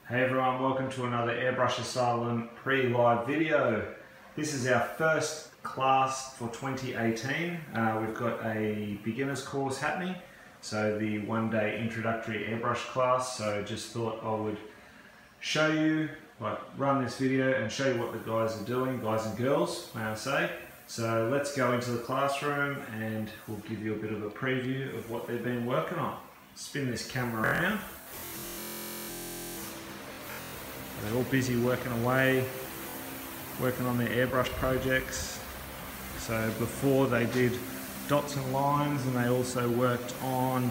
Hey everyone, welcome to another Airbrush Asylum pre-live video. This is our first class for 2018. We've got a beginner's course happening, so the one-day introductory airbrush class. So just thought I would show you, run this video and show you what the guys are doing, guys and girls, may I say. So let's go into the classroom and we'll give you a bit of a preview of what they've been working on. Spin this camera around. They're all busy working away, working on their airbrush projects. So before they did dots and lines, and they also worked on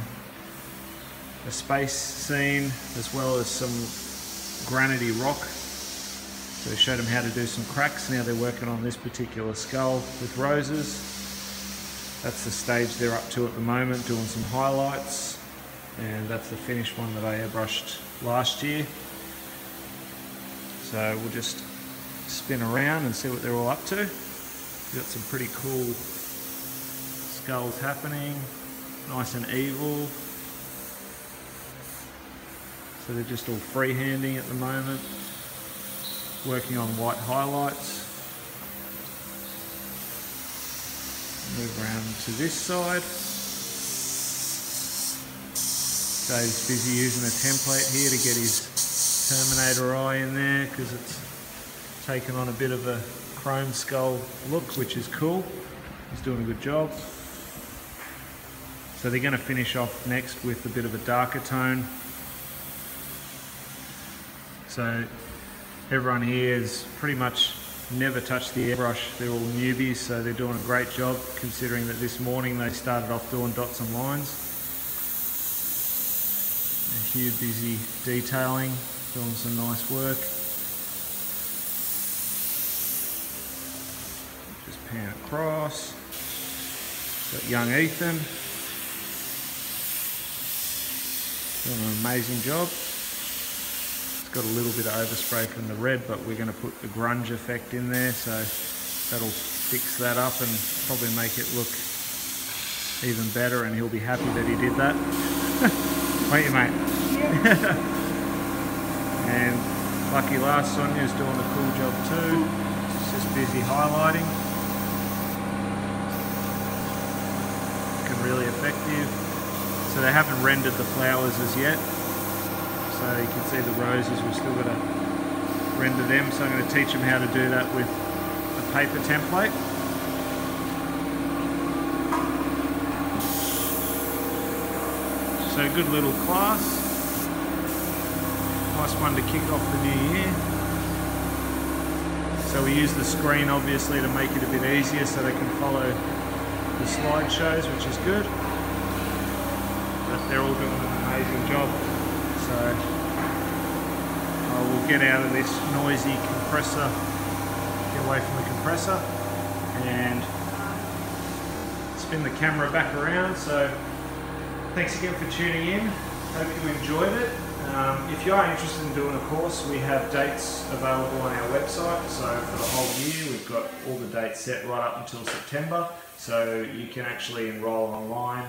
a space scene as well as some granity rock. So we showed them how to do some cracks. Now they're working on this particular skull with roses. That's the stage they're up to at the moment, doing some highlights. And that's the finished one that I airbrushed last year. So we'll just spin around and see what they're all up to. We've got some pretty cool skulls happening, nice and evil. So they're just all freehanding at the moment, working on white highlights. Move around to this side. Dave's busy using a template here to get his Terminator eye in there because it's taken on a bit of a chrome skull look, which is cool. He's doing a good job. So they're going to finish off next with a bit of a darker tone. So everyone here has pretty much never touched the airbrush. They're all newbies, so they're doing a great job considering that this morning they started off doing dots and lines. Hugh busy detailing, doing some nice work. Just pan across. Got young Ethan doing an amazing job. It's got a little bit of overspray from the red, but we're going to put the grunge effect in there, so that'll fix that up and probably make it look even better, and he'll be happy that he did that. Won't you, mate? Yeah. And lucky last Sonia's doing a cool job too. She's just busy highlighting. Looking really effective. So they haven't rendered the flowers as yet. So you can see the roses, we've still got to render them. So I'm going to teach them how to do that with a paper template. So good little class. Nice one to kick off the new year. So we use the screen obviously to make it a bit easier so they can follow the slideshows, which is good. But they're all doing an amazing job. So I will get out of this noisy compressor, get away from the compressor, and spin the camera back around. So thanks again for tuning in. Hope you enjoyed it. If you are interested in doing a course, we have dates available on our website. So for the whole year, we've got all the dates set right up until September. So you can actually enroll online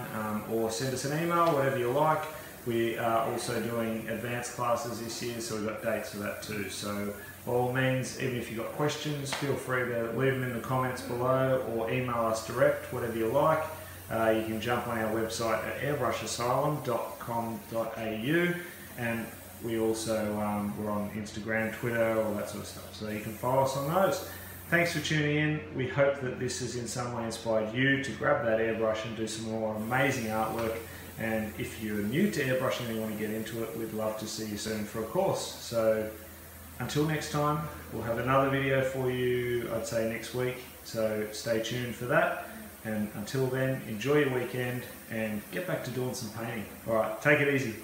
or send us an email, whatever you like. We are also doing advanced classes this year, so we've got dates for that too. So by all means, even if you've got questions, feel free to leave them in the comments below or email us direct, whatever you like. You can jump on our website at airbrushassylum.com.au, and we also we're on Instagram, Twitter, all that sort of stuff, so you can follow us on those. Thanks for tuning in. We hope that this has in some way inspired you to grab that airbrush and do some more amazing artwork. And if you're new to airbrushing and you want to get into it, we'd love to see you soon for a course. So until next time, we'll have another video for you, I'd say next week, so stay tuned for that. And until then, enjoy your weekend and get back to doing some painting. Alright, take it easy.